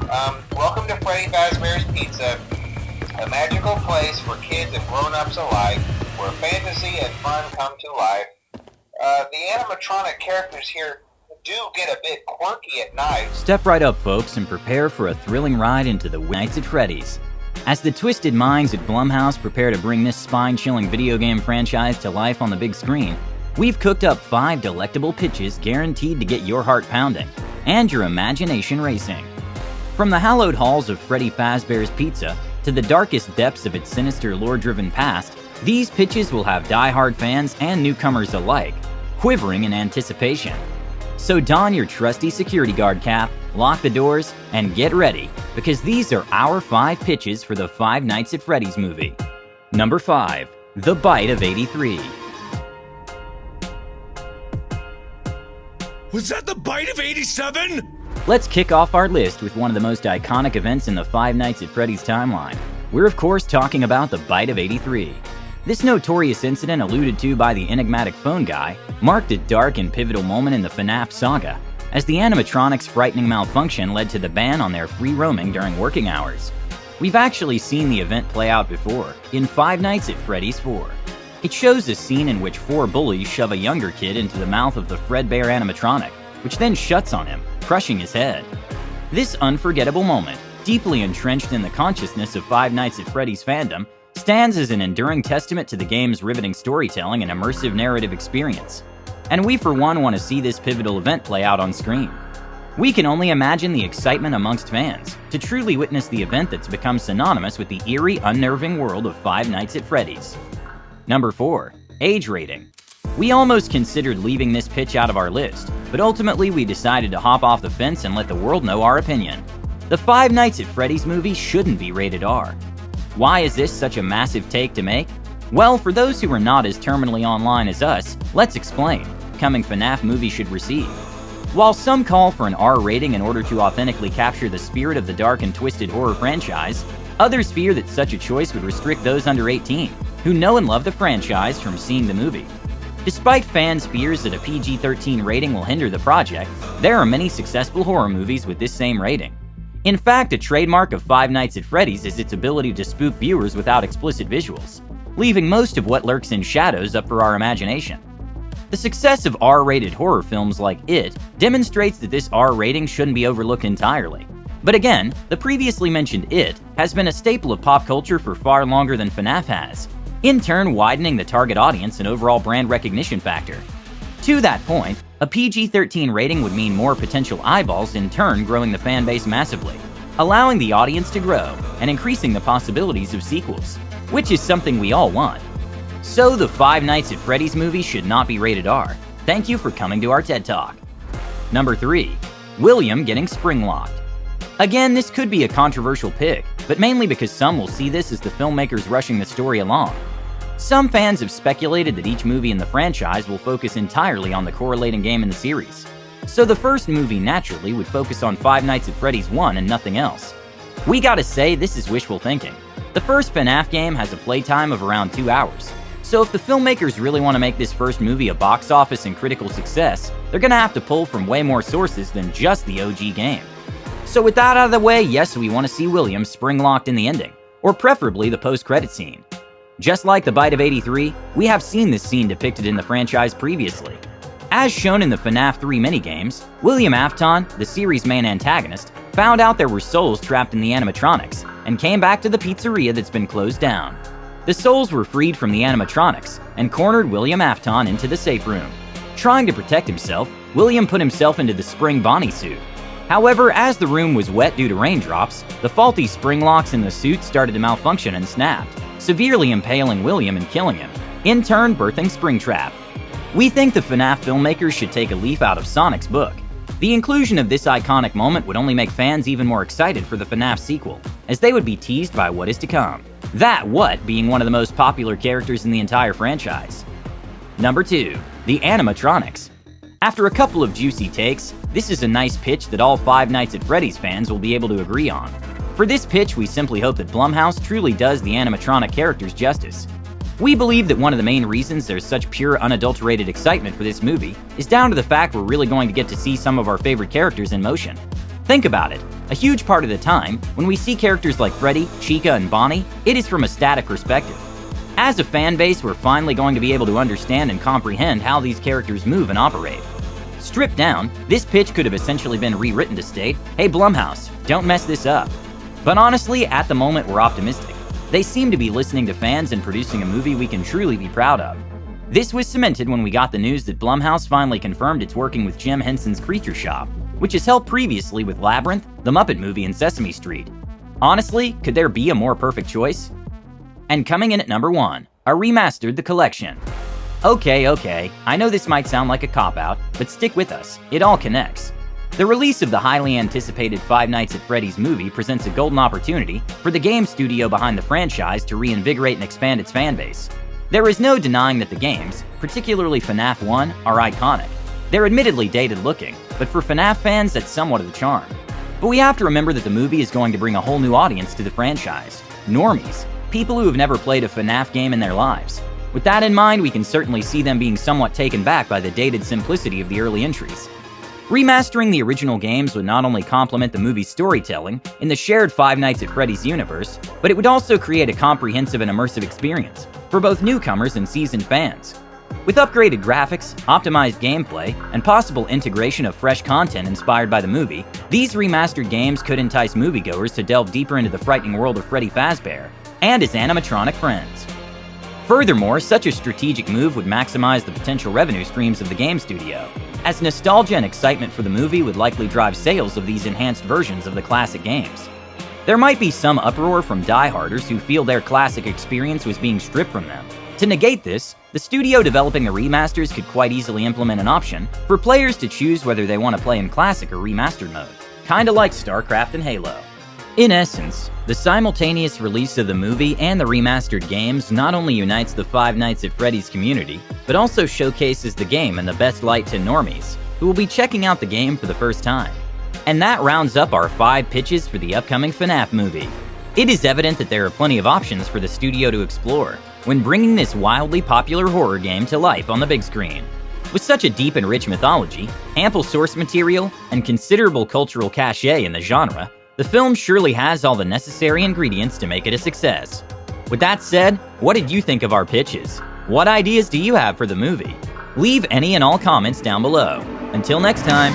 Welcome to Fazbear's Pizza, a magical place for kids and grown-ups alike, where fantasy and fun come to life. The animatronic characters here do get a bit quirky at night. Step right up, folks, and prepare for a thrilling ride into the nights at Freddy's. As the twisted minds at Blumhouse prepare to bring this spine-chilling video game franchise to life on the big screen, we've cooked up 5 delectable pitches guaranteed to get your heart pounding and your imagination racing. From the hallowed halls of Freddy Fazbear's Pizza to the darkest depths of its sinister lore-driven past, these pitches will have die-hard fans and newcomers alike quivering in anticipation. So don your trusty security guard cap, lock the doors, and get ready, because these are our 5 pitches for the Five Nights at Freddy's movie. Number 5. The Bite of 83. Was that the Bite of 87? Let's kick off our list with one of the most iconic events in the Five Nights at Freddy's timeline. We're of course talking about the Bite of 83. This notorious incident, alluded to by the enigmatic phone guy, marked a dark and pivotal moment in the FNAF saga, as the animatronics' frightening malfunction led to the ban on their free roaming during working hours. We've actually seen the event play out before, in Five Nights at Freddy's 4. It shows a scene in which 4 bullies shove a younger kid into the mouth of the Fredbear animatronic, which then shuts on him, crushing his head. This unforgettable moment, deeply entrenched in the consciousness of Five Nights at Freddy's fandom, stands as an enduring testament to the game's riveting storytelling and immersive narrative experience. And we for one want to see this pivotal event play out on screen. We can only imagine the excitement amongst fans to truly witness the event that's become synonymous with the eerie, unnerving world of Five Nights at Freddy's. Number 4. Age rating. We almost considered leaving this pitch out of our list, but ultimately we decided to hop off the fence and let the world know our opinion. The Five Nights at Freddy's movie shouldn't be rated R. Why is this such a massive take to make? Well, for those who are not as terminally online as us, let's explain. Coming FNAF movie should receive. While some call for an R rating in order to authentically capture the spirit of the dark and twisted horror franchise, others fear that such a choice would restrict those under 18, who know and love the franchise, from seeing the movie. Despite fans' fears that a PG-13 rating will hinder the project, there are many successful horror movies with this same rating. In fact, a trademark of Five Nights at Freddy's is its ability to spook viewers without explicit visuals, leaving most of what lurks in shadows up for our imagination. The success of R-rated horror films like It demonstrates that this R rating shouldn't be overlooked entirely. But again, the previously mentioned It has been a staple of pop culture for far longer than FNAF has, in turn widening the target audience and overall brand recognition factor. To that point, a PG-13 rating would mean more potential eyeballs, in turn growing the fan base massively, allowing the audience to grow and increasing the possibilities of sequels, which is something we all want. So the Five Nights at Freddy's movie should not be rated R. Thank you for coming to our TED Talk. Number 3. William getting springlocked. Again, this could be a controversial pick, but mainly because some will see this as the filmmakers rushing the story along. Some fans have speculated that each movie in the franchise will focus entirely on the correlating game in the series. So the first movie naturally would focus on Five Nights at Freddy's 1 and nothing else. We gotta say, this is wishful thinking. The first FNAF game has a playtime of around 2 hours. So if the filmmakers really want to make this first movie a box office and critical success, they're gonna have to pull from way more sources than just the OG game. So with that out of the way, yes, we want to see William spring-locked in the ending, or preferably the post-credit scene. Just like the Bite of 83, we have seen this scene depicted in the franchise previously. As shown in the FNAF 3 minigames, William Afton, the series' main antagonist, found out there were souls trapped in the animatronics, and came back to the pizzeria that's been closed down. The souls were freed from the animatronics, and cornered William Afton into the safe room. Trying to protect himself, William put himself into the spring Bonnie suit. However, as the room was wet due to raindrops, the faulty spring locks in the suit started to malfunction and snapped, severely impaling William and killing him, in turn birthing Springtrap. We think the FNAF filmmakers should take a leaf out of Sonic's book. The inclusion of this iconic moment would only make fans even more excited for the FNAF sequel, as they would be teased by what is to come. That what being one of the most popular characters in the entire franchise. Number 2. The Animatronics. After a couple of juicy takes, this is a nice pitch that all Five Nights at Freddy's fans will be able to agree on. For this pitch, we simply hope that Blumhouse truly does the animatronic characters justice. We believe that one of the main reasons there's such pure, unadulterated excitement for this movie is down to the fact we're really going to get to see some of our favorite characters in motion. Think about it. A huge part of the time, when we see characters like Freddy, Chica, and Bonnie, it is from a static perspective. As a fan base, we're finally going to be able to understand and comprehend how these characters move and operate. Stripped down, this pitch could have essentially been rewritten to state, "Hey Blumhouse, don't mess this up." But honestly, at the moment we're optimistic. They seem to be listening to fans and producing a movie we can truly be proud of. This was cemented when we got the news that Blumhouse finally confirmed it's working with Jim Henson's Creature Shop, which has helped previously with Labyrinth, The Muppet Movie, and Sesame Street. Honestly, could there be a more perfect choice? And coming in at number 1, a remastered The Collection. Okay, I know this might sound like a cop-out, but stick with us, it all connects. The release of the highly anticipated Five Nights at Freddy's movie presents a golden opportunity for the game studio behind the franchise to reinvigorate and expand its fanbase. There is no denying that the games, particularly FNAF 1, are iconic. They're admittedly dated looking, but for FNAF fans that's somewhat of the charm. But we have to remember that the movie is going to bring a whole new audience to the franchise. Normies, people who have never played a FNAF game in their lives. With that in mind, we can certainly see them being somewhat taken back by the dated simplicity of the early entries. Remastering the original games would not only complement the movie's storytelling in the shared Five Nights at Freddy's universe, but it would also create a comprehensive and immersive experience for both newcomers and seasoned fans. With upgraded graphics, optimized gameplay, and possible integration of fresh content inspired by the movie, these remastered games could entice moviegoers to delve deeper into the frightening world of Freddy Fazbear and his animatronic friends. Furthermore, such a strategic move would maximize the potential revenue streams of the game studio, as nostalgia and excitement for the movie would likely drive sales of these enhanced versions of the classic games. There might be some uproar from dieharders who feel their classic experience was being stripped from them. To negate this, the studio developing the remasters could quite easily implement an option for players to choose whether they want to play in classic or remastered mode, kinda like StarCraft and Halo. In essence, the simultaneous release of the movie and the remastered games not only unites the Five Nights at Freddy's community, but also showcases the game in the best light to normies, who will be checking out the game for the first time. And that rounds up our 5 pitches for the upcoming FNAF movie. It is evident that there are plenty of options for the studio to explore when bringing this wildly popular horror game to life on the big screen. With such a deep and rich mythology, ample source material, and considerable cultural cachet in the genre, the film surely has all the necessary ingredients to make it a success. With that said, what did you think of our pitches? What ideas do you have for the movie? Leave any and all comments down below. Until next time.